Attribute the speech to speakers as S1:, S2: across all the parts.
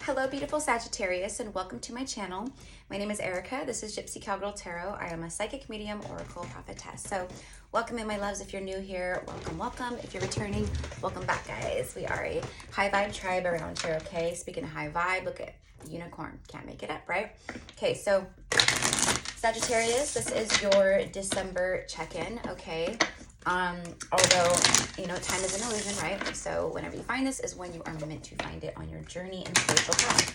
S1: Hello, beautiful Sagittarius, and welcome to my channel. My name is Erica. This is Gypsy Cowgirl Tarot. I am a psychic medium, oracle, prophetess. So welcome in, my loves. If you're new here, welcome, welcome. If you're returning, welcome back, guys. We are a high vibe tribe around here, okay? Speaking of high vibe, look at unicorn. Can't make it up, right? Okay, so Sagittarius, this is your December check-in, okay? Although, you know, time is an illusion, right? So whenever you find this is when you are meant to find it on your journey and spiritual path.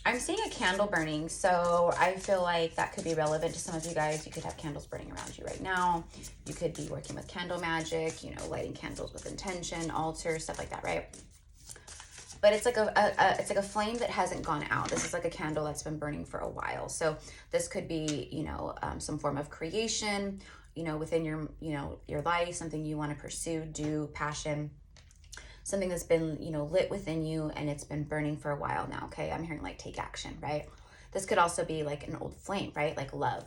S1: I'm seeing a candle burning, so I feel like that could be relevant to some of you guys. You could have candles burning around you right now. You could be working with candle magic, you know, lighting candles with intention, altar, stuff like that, right? But it's like a flame that hasn't gone out. This is like a candle that's been burning for a while. So this could be, you know, some form of creation, you know, within your, you know, your life, something you want to pursue, do, passion, something that's been, you know, lit within you and it's been burning for a while now. Okay, I'm hearing like take action, right? This could also be like an old flame, right? Like love.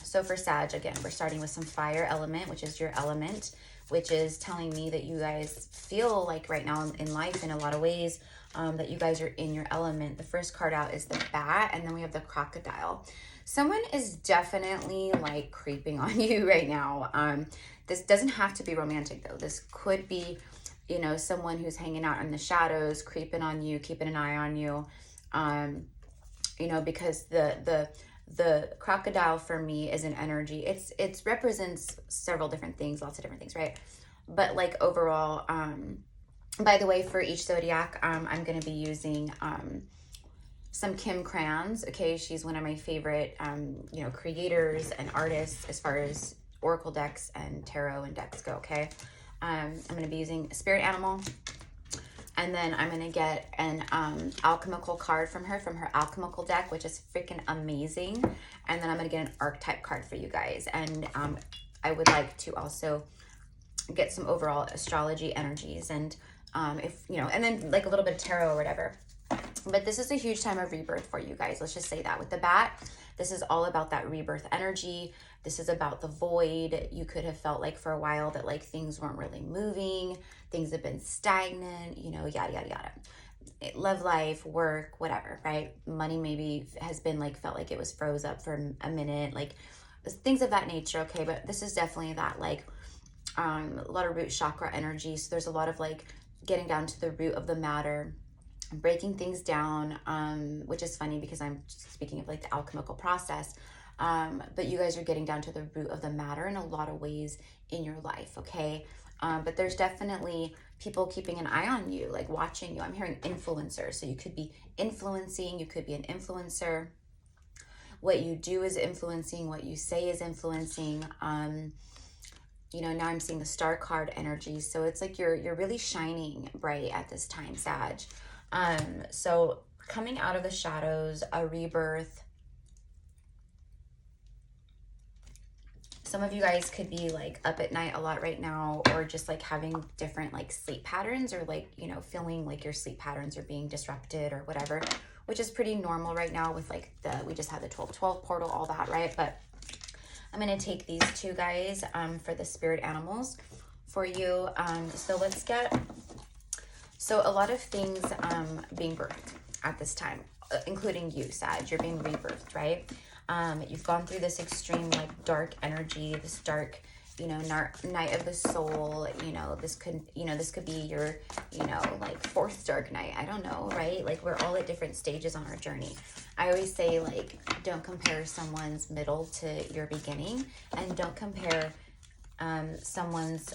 S1: So for Sag, again, we're starting with some fire element, which is your element, which is telling me that you guys feel like right now in life, in a lot of ways, that you guys are in your element. The first card out is the bat, and then we have the crocodile. Someone is definitely like creeping on you right now. This doesn't have to be romantic though. This could be, you know, someone who's hanging out in the shadows, creeping on you, keeping an eye on you. You know, because the crocodile for me is an energy. It represents several different things, lots of different things, right? But like overall, by the way, for each zodiac, I'm going to be using some Kim crayons. Okay, she's one of my favorite, you know, creators and artists as far as oracle decks and tarot and decks go. Okay, I'm going to be using a spirit animal. And then I'm going to get an alchemical card from her alchemical deck, which is freaking amazing. And then I'm going to get an archetype card for you guys. And I would like to also get some overall astrology energies. And if, you know, and then like a little bit of tarot or whatever. But this is a huge time of rebirth for you guys. Let's just say that. With the bat, this is all about that rebirth energy. This is about the void. You could have felt like for a while that like things weren't really moving. Things have been stagnant, you know, yada, yada, yada. Love life, work, whatever, right? Money maybe has been like, felt like it was froze up for a minute, like things of that nature. Okay. But this is definitely that like a lot of root chakra energy. So there's a lot of like getting down to the root of the matter, breaking things down, which is funny because I'm speaking of like the alchemical process. But you guys are getting down to the root of the matter in a lot of ways in your life, okay? But there's definitely people keeping an eye on you, like watching you. I'm hearing influencers. So you could be influencing, you could be an influencer. What you do is influencing, what you say is influencing. You know, now I'm seeing the star card energy. So it's like you're really shining bright at this time, Sag. So coming out of the shadows, a rebirth. Some of you guys could be like up at night a lot right now, or just like having different like sleep patterns, or like, you know, feeling like your sleep patterns are being disrupted or whatever, which is pretty normal right now with like we just had the 12/12 portal, all that, right? But I'm going to take these two guys for the spirit animals for you. So let's get, so a lot of things being birthed at this time, including you, Sag. You're being rebirthed, right? You've gone through this extreme like dark energy, this dark, you know, night of the soul. You know, this could be your, you know, like fourth dark night. I don't know, right? Like we're all at different stages on our journey. I always say like, don't compare someone's middle to your beginning, and don't compare someone's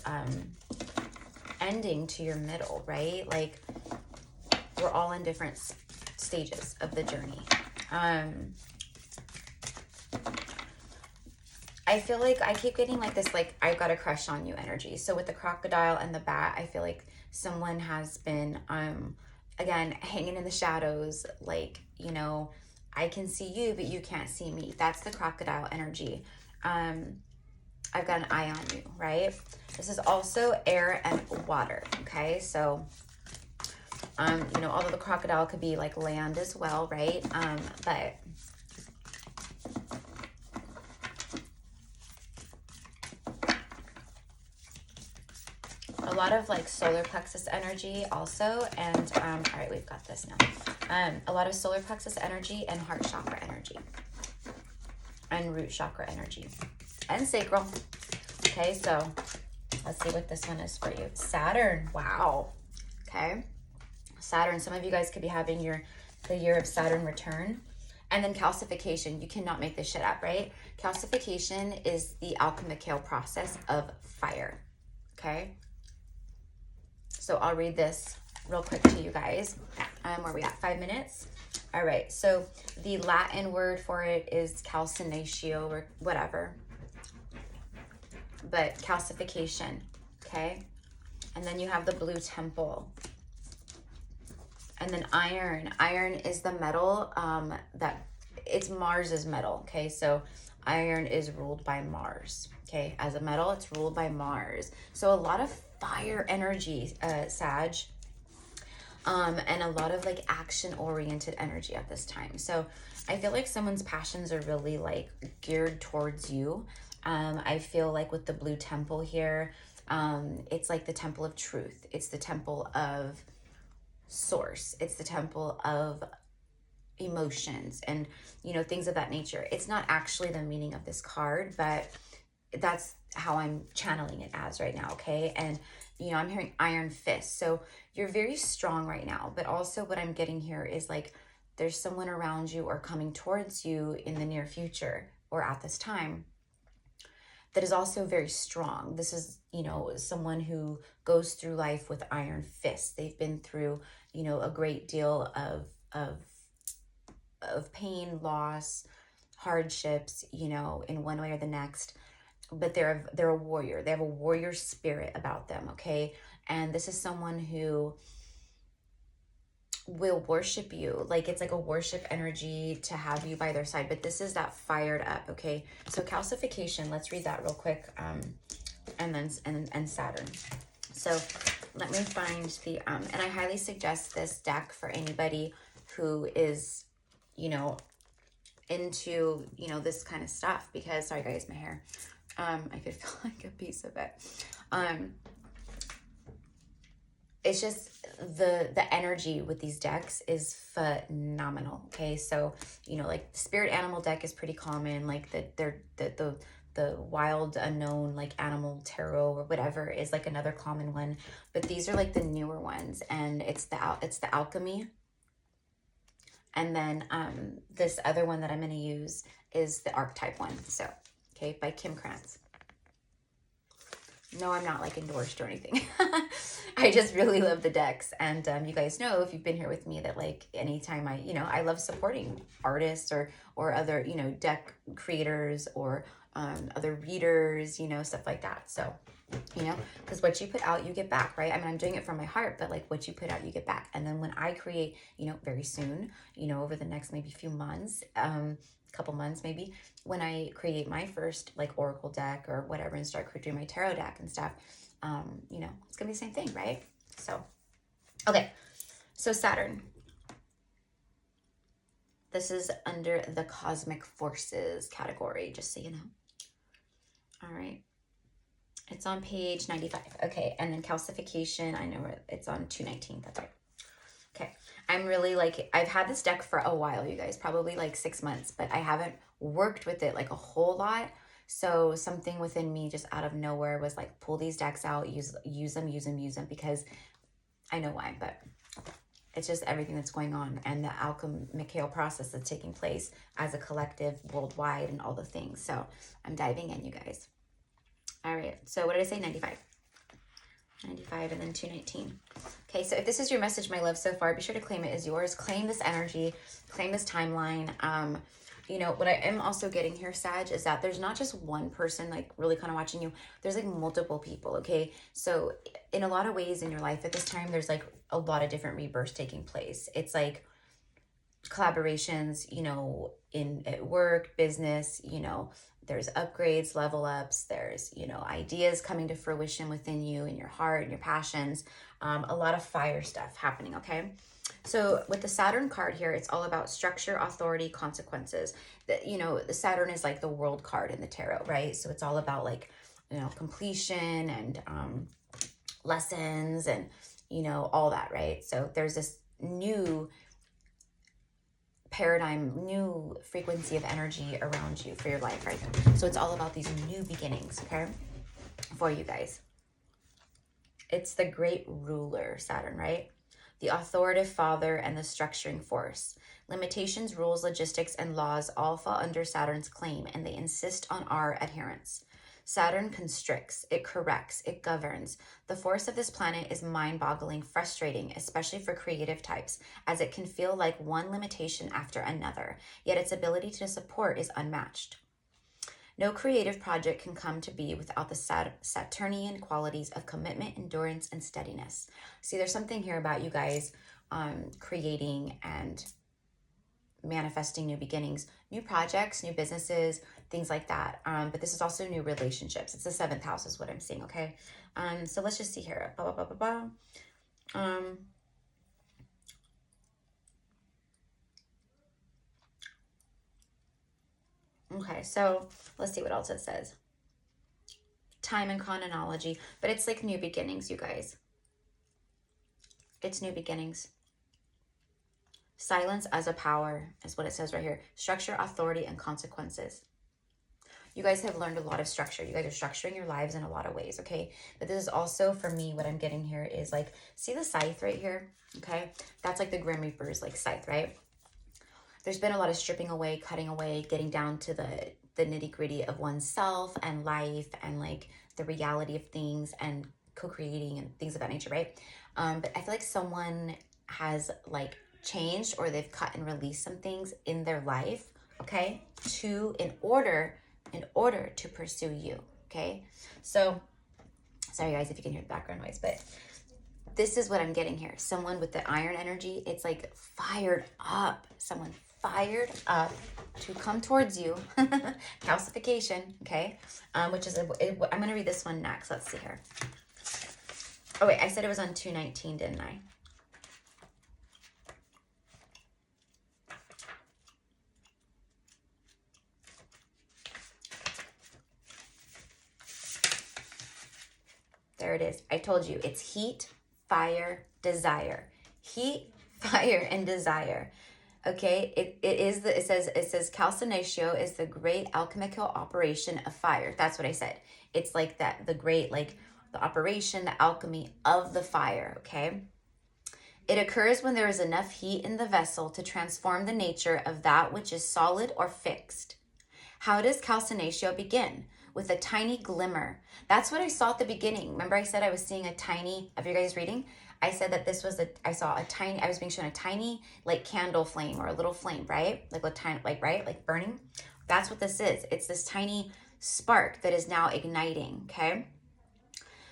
S1: ending to your middle, right? Like we're all in different stages of the journey. I feel like I keep getting like this, like I've got a crush on you energy. So with the crocodile and the bat, I feel like someone has been, again, hanging in the shadows. Like, you know, I can see you, but you can't see me. That's the crocodile energy. I've got an eye on you, right? This is also air and water. Okay. So, you know, although the crocodile could be like land as well, right? But lot of like solar plexus energy also. And, all right, we've got this now. A lot of solar plexus energy and heart chakra energy and root chakra energy and sacral. Okay, so let's see what this one is for you. Saturn. Wow. Okay. Saturn. Some of you guys could be having the year of Saturn return. And then calcification. You cannot make this shit up, right? Calcification is the alchemical process of fire. Okay. So I'll read this real quick to you guys. Where are we at? 5 minutes? All right. So the Latin word for it is calcinatio or whatever. But calcification. Okay. And then you have the blue temple. And then iron. Iron is the metal that it's Mars's metal. Okay, so iron is ruled by Mars. Okay, as a metal, it's ruled by Mars. So a lot of fire energy, Sag, and a lot of like action-oriented energy at this time. So I feel like someone's passions are really like geared towards you. I feel like with the blue temple here, it's like the temple of truth. It's the temple of source. It's the temple of emotions and, you know, things of that nature. It's not actually the meaning of this card, but that's how I'm channeling it as right now. Okay. And, you know, I'm hearing iron fist. So you're very strong right now, but also what I'm getting here is like, there's someone around you or coming towards you in the near future or at this time that is also very strong. This is, you know, someone who goes through life with iron fists. They've been through, you know, a great deal of pain, loss, hardships, you know, in one way or the next. But they're a warrior. They have a warrior spirit about them, okay? And this is someone who will worship you. Like it's like a worship energy to have you by their side, but this is that fired up. Okay, so calcification, let's read that real quick. And then and Saturn. So let me find the and I highly suggest this deck for anybody who is, you know, into, you know, this kind of stuff, because sorry guys, my hair, I could feel like a piece of it. It's just the energy with these decks is phenomenal. Okay, so you know, like the spirit animal deck is pretty common, like the wild unknown like animal tarot or whatever is like another common one, but these are like the newer ones, and it's the alchemy. And then this other one that I'm going to use is the archetype one. So okay, by Kim Krantz. No, I'm not like endorsed or anything. I just really love the decks. And you guys know, if you've been here with me, that like anytime I love supporting artists or other, you know, deck creators or other readers, you know, stuff like that. So, you know, because what you put out, you get back, right? I mean, I'm doing it from my heart, but like what you put out, you get back. And then when I create, you know, very soon, you know, over the next maybe few months, couple months maybe, when I create my first like oracle deck or whatever and start doing my tarot deck and stuff, you know, it's gonna be the same thing, right? So okay, so Saturn, this is under the cosmic forces category, just so you know. All right, it's on page 95. Okay, and then calcification, I know it's on 219. That's right. Okay, I'm really like, I've had this deck for a while, you guys, probably like 6 months, but I haven't worked with it like a whole lot. So something within me just out of nowhere was like, pull these decks out, use them, because I know why, but it's just everything that's going on and the alchemical process that's taking place as a collective worldwide and all the things. So I'm diving in, you guys. All right, so what did I say? 95 and then 219. Okay, so if this is your message, my love, so far, be sure to claim it as yours. Claim this energy, claim this timeline. You know, what I am also getting here, Sag, is that there's not just one person like really kind of watching you. There's like multiple people, okay? So in a lot of ways in your life at this time, there's like a lot of different rebirths taking place. It's like collaborations, you know, at work, business, you know, there's upgrades, level ups, there's, you know, ideas coming to fruition within you and your heart and your passions, a lot of fire stuff happening, okay? So with the Saturn card here, it's all about structure, authority, consequences. That, you know, the Saturn is like the world card in the tarot, right? So it's all about like, you know, completion and lessons and, you know, all that, right? So there's this new paradigm, new frequency of energy around you for your life, right? So it's all about these new beginnings, okay, for you guys. It's the great ruler, Saturn, right? The authoritative father and the structuring force. Limitations, rules, logistics, and laws all fall under Saturn's claim, and they insist on our adherence. Saturn constricts, it corrects, it governs. The force of this planet is mind-boggling, frustrating, especially for creative types, as it can feel like one limitation after another, yet its ability to support is unmatched. No creative project can come to be without the Saturnian qualities of commitment, endurance, and steadiness. See, there's something here about you guys creating and manifesting new beginnings, new projects, new businesses, things like that. But this is also new relationships. It's the 7th house is what I'm seeing, okay? So let's just see here. Okay, so let's see what else it says. Time and chronology, but it's like new beginnings, you guys. It's new beginnings. Silence as a power is what it says right here. Structure, authority, and consequences. You guys have learned a lot of structure. You guys are structuring your lives in a lot of ways, okay? But this is also, for me, what I'm getting here is like, see the scythe right here, okay? That's like the Grim Reaper's like scythe, right? There's been a lot of stripping away, cutting away, getting down to the nitty gritty of oneself and life and like the reality of things and co-creating and things of that nature, right? But I feel like someone has like changed or they've cut and released some things in their life, okay? In order to pursue you, okay? So, sorry guys if you can hear the background noise, but this is what I'm getting here. Someone with the iron energy, it's like fired up. Someone fired up to come towards you. Calcification, okay? Which is, I'm going to read this one next. Let's see here. Oh, wait, I said it was on 219, didn't I? There it is. I told you, it's heat, fire, desire. Heat, fire, and desire. Okay, it says calcinatio is the great alchemical operation of fire. That's what I said. It's like that, the great, like the operation, the alchemy of the fire, okay? It occurs when there is enough heat in the vessel to transform the nature of that which is solid or fixed. How does calcinatio begin? With a tiny glimmer. That's what I saw at the beginning. Remember I said I was seeing a tiny, of you guys reading? I said that this was I was being shown a tiny like candle flame or a little flame, right? Like a tiny, like burning. That's what this is. It's this tiny spark that is now igniting, okay?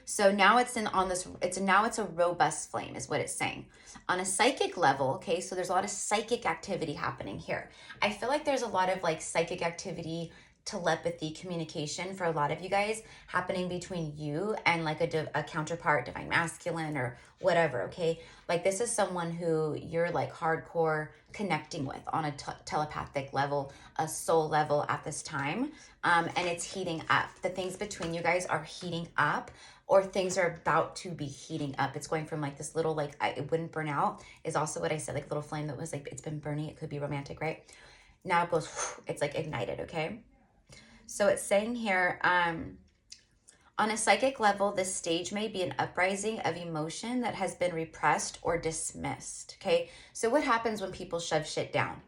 S1: So now it's a robust flame is what it's saying. On a psychic level, okay, so there's a lot of psychic activity happening here. I feel like there's a lot of like psychic activity, telepathy, communication for a lot of you guys happening between you and like a counterpart, divine masculine or whatever, okay? Like this is someone who you're like hardcore connecting with on a telepathic level, a soul level at this time. And it's heating up. The things between you guys are heating up, or things are about to be heating up. It's going from like this little, like, it wouldn't burn out is also what I said, like a little flame that was like, it's been burning. It could be romantic, right? Now it goes, it's like ignited, okay? So it's saying here, on a psychic level, this stage may be an uprising of emotion that has been repressed or dismissed, okay? So what happens when people shove shit down?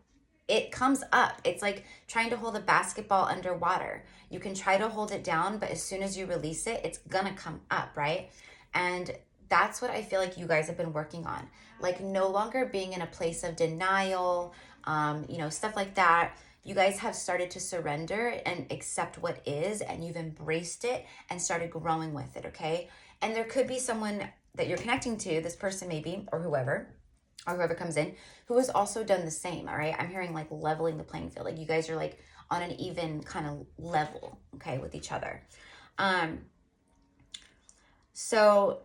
S1: It comes up. It's like trying to hold a basketball underwater. You can try to hold it down, but as soon as you release it, it's gonna come up, right? And that's what I feel like you guys have been working on. Like no longer being in a place of denial, stuff like that. You guys have started to surrender and accept what is, and you've embraced it and started growing with it, okay? And there could be someone that you're connecting to, this person maybe, or whoever comes in, who has also done the same, all right? I'm hearing like leveling the playing field. Like you guys are like on an even kind of level, okay, with each other. So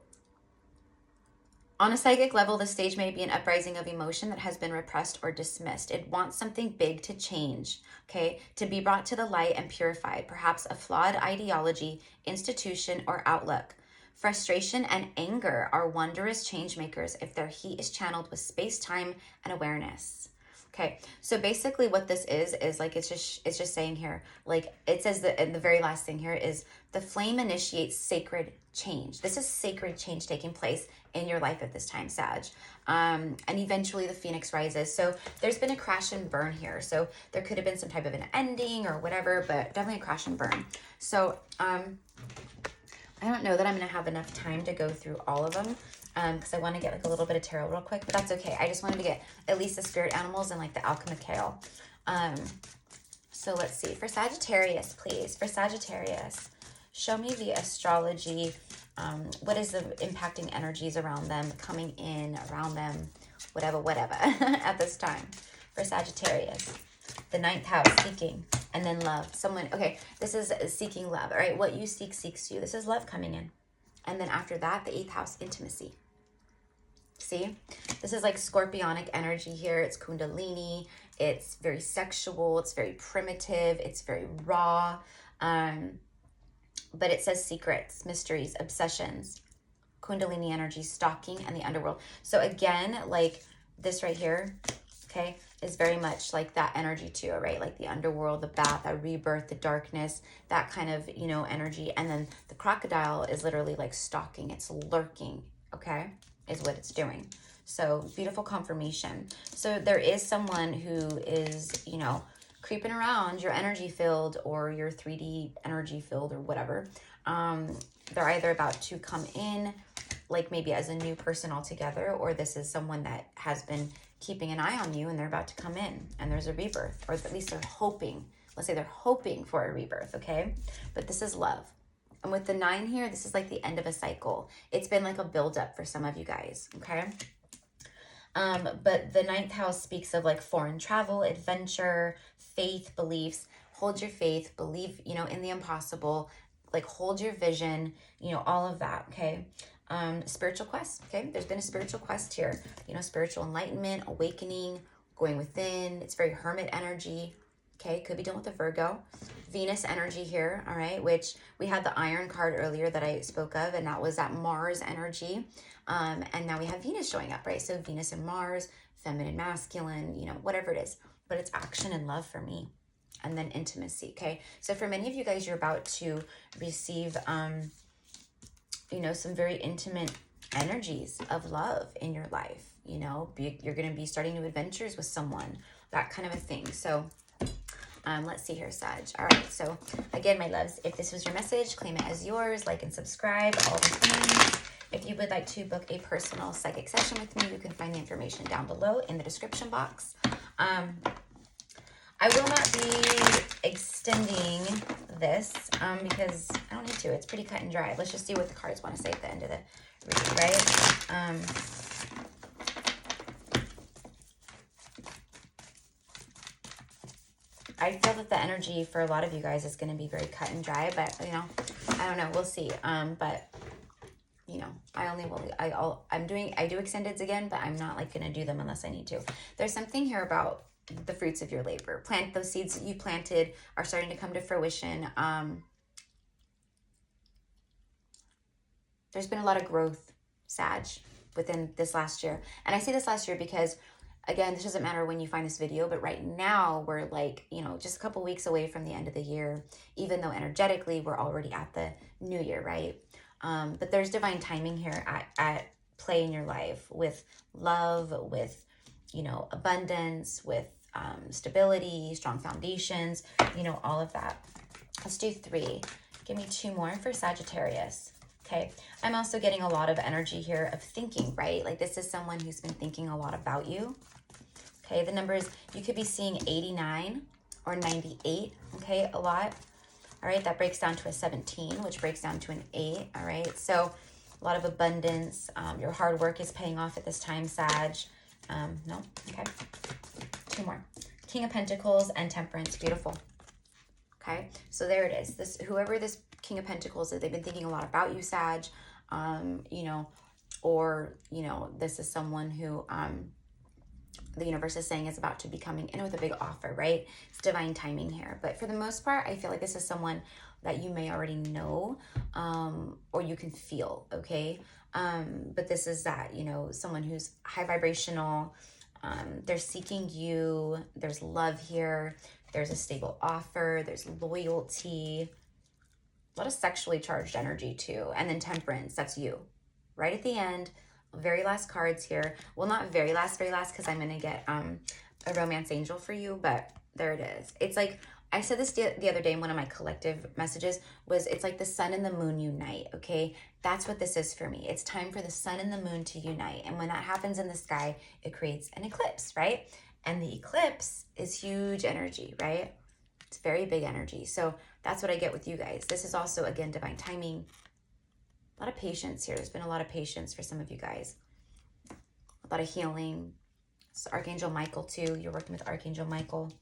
S1: on a psychic level, the stage may be an uprising of emotion that has been repressed or dismissed. It wants something big to change, okay, to be brought to the light and purified, perhaps a flawed ideology, institution, or outlook. Frustration and anger are wondrous change makers if their heat is channeled with space, time, and awareness. Okay, so basically what this is like, it's just saying here, like it says that in the very last thing here is the flame initiates sacred change. This is sacred change taking place in your life at this time, Sag. And eventually the phoenix rises. So there's been a crash and burn here. So there could have been some type of an ending or whatever, but definitely a crash and burn. So I don't know that I'm going to have enough time to go through all of them because I want to get like a little bit of tarot real quick, but that's okay. I just wanted to get at least the spirit animals and like the alchemic kale. So let's see. For Sagittarius, please. For Sagittarius, show me the astrology. What is the impacting energies around them, coming in, around them, whatever, at this time. For Sagittarius, the 9th house, seeking, and then love. Someone, okay, this is seeking love, all right? What you seek seeks you. This is love coming in. And then after that, the 8th house, intimacy. See? This is like scorpionic energy here. It's kundalini. It's very sexual. It's very primitive. It's very raw. But it says secrets, mysteries, obsessions, kundalini energy, stalking, and the underworld. So again, like this right here, okay, is very much like that energy too, right? Like the underworld, the bath, a rebirth, the darkness, that kind of, you know, energy. And then the crocodile is literally like stalking. It's lurking, okay, is what it's doing. So beautiful confirmation. So there is someone who is, you know, creeping around your energy field or your 3D energy field or whatever. They're either about to come in, like maybe as a new person altogether, or this is someone that has been keeping an eye on you and they're about to come in and there's a rebirth, or at least they're hoping. Let's say they're hoping for a rebirth, okay? But this is love. And with the 9 here, this is like the end of a cycle. It's been like a buildup for some of you guys, okay? But the 9th house speaks of like foreign travel, adventure, faith, beliefs. Hold your faith, believe, you know, in the impossible, like hold your vision, you know, all of that, okay? Spiritual quest, okay? There's been a spiritual quest here, you know, spiritual enlightenment, awakening, going within. It's very hermit energy, okay? Could be done with a Virgo. Venus energy here, all right? Which we had the Iron card earlier that I spoke of, and that was that Mars energy. And now we have Venus showing up, right? So Venus and Mars, feminine, masculine, you know, whatever it is. But it's action and love for me. And then intimacy, okay? So for many of you guys, you're about to receive, you know, some very intimate energies of love in your life. You know, you're going to be starting new adventures with someone, that kind of a thing. So let's see here, Sag. All right. So again, my loves, if this was your message, claim it as yours, like and subscribe, all the things. If you would like to book a personal psychic session with me, you can find the information down below in the description box. I will not be extending this because I don't need to. It's pretty cut and dry. Let's just see what the cards want to say at the end of the reading, right? I feel that the energy for a lot of you guys is going to be very cut and dry, but, you know, I don't know. We'll see. But you know, I do extendeds again, but I'm not like going to do them unless I need to. There's something here about the fruits of your labor. Those seeds that you planted are starting to come to fruition. There's been a lot of growth, Sag, within this last year. And I say this last year because, again, this doesn't matter when you find this video, but right now we're like, you know, just a couple weeks away from the end of the year, even though energetically we're already at the new year, right? But there's divine timing here at play in your life with love, with, you know, abundance, with stability, strong foundations, you know, all of that. Let's do 3. Give me 2 more for Sagittarius. Okay. I'm also getting a lot of energy here of thinking, right? Like this is someone who's been thinking a lot about you. Okay. The numbers, you could be seeing 89 or 98. Okay. A lot. All right, that breaks down to a 17, which breaks down to an 8. All right, so a lot of abundance. Your hard work is paying off at this time, Sag. No, okay. 2 more. King of Pentacles and Temperance. Beautiful. Okay, so there it is. Whoever this King of Pentacles is, they've been thinking a lot about you, Sag. You know, or, you know, this is someone who the universe is saying is about to be coming in with a big offer, right? It's divine timing here. But for the most part, I feel like this is someone that you may already know, or you can feel, okay? But this is that, you know, someone who's high vibrational, they're seeking you, there's love here, there's a stable offer, there's loyalty, a lot of sexually charged energy too. And then temperance, that's you. Right at the end, very last cards here. Well, not very last, because I'm going to get a romance angel for you, but there it is. It's like, I said this the other day in one of my collective messages, was it's like the sun and the moon unite, okay? That's what this is for me. It's time for the sun and the moon to unite. And when that happens in the sky, it creates an eclipse, right? And the eclipse is huge energy, right? It's very big energy. So that's what I get with you guys. This is also, again, divine timing. A lot of patience here. There's been a lot of patience for some of you guys. A lot of healing. It's Archangel Michael too. You're working with Archangel Michael.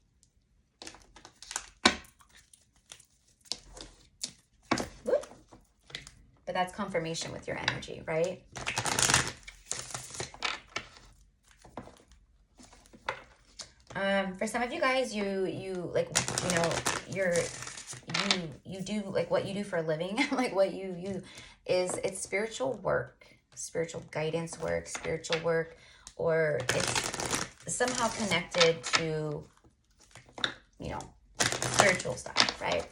S1: Whoop. But that's confirmation with your energy, right? For some of you guys, you like, you know, you do like what you do for a living, like what you is, it's spiritual work, spiritual guidance work, spiritual work, or it's somehow connected to, you know, spiritual stuff, right?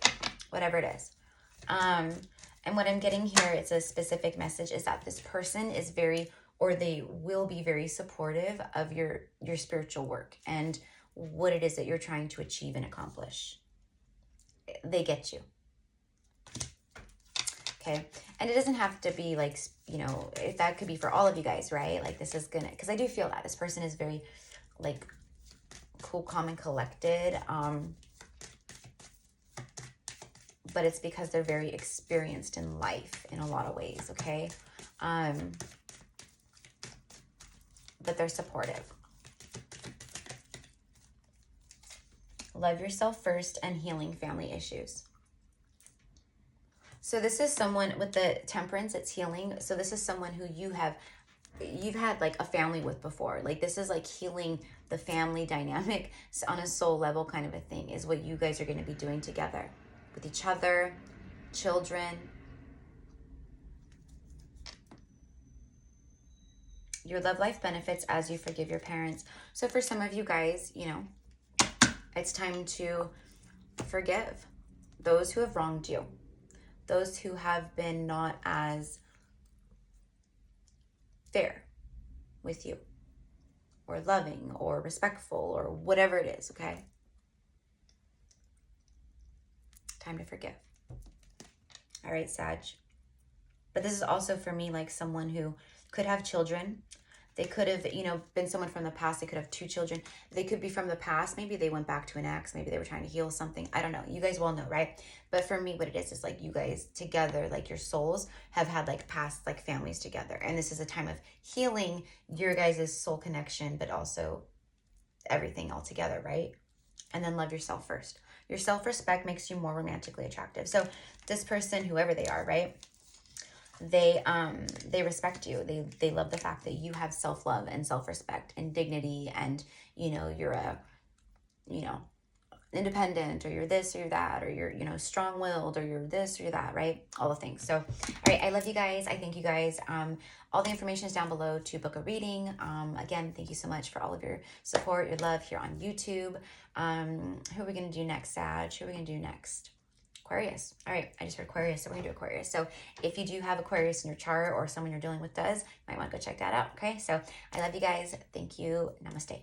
S1: Whatever it is. And what I'm getting here, it's a specific message, is that this person is very, or they will be very supportive of your spiritual work and what it is that you're trying to achieve and accomplish. They get you. Okay. And it doesn't have to be like, you know, if that could be for all of you guys, right? Like this is gonna, because I do feel that this person is very like cool, calm, and collected. But it's because they're very experienced in life in a lot of ways, okay? But they're supportive. Love yourself first and healing family issues. So this is someone with the temperance, it's healing. So this is someone who you've had like a family with before. Like this is like healing the family dynamic on a soul level kind of a thing, is what you guys are going to be doing together with each other, children. Your love life benefits as you forgive your parents. So for some of you guys, you know, it's time to forgive those who have wronged you, those who have been not as fair with you, or loving, or respectful, or whatever it is, okay? Time to forgive. All right, Sag. But this is also for me like someone who could have children. They could have, you know, been someone from the past. They could have 2 children. They could be from the past. Maybe they went back to an ex. Maybe they were trying to heal something. I don't know. You guys will know, right? But for me, what it is like you guys together, like your souls have had like past like families together. And this is a time of healing your guys' soul connection, but also everything all together, right? And then love yourself first. Your self-respect makes you more romantically attractive. So this person, whoever they are, right? They respect you. They love the fact that you have self-love and self-respect and dignity, and you know, you're a, you know, independent, or you're this or you're that, or you're, you know, strong-willed, or you're this or you're that, right? All the things. So, all right, I love you guys. I thank you guys. All the information is down below to book a reading. Again, thank you so much for all of your support, your love here on YouTube. Who are we going to do next, Sag? Who are we going to do next? Aquarius. All right, I just heard Aquarius, so we're gonna do Aquarius. So if you do have Aquarius in your chart, or someone you're dealing with does, you might want to go check that out, okay? So I love you guys. Thank you. Namaste.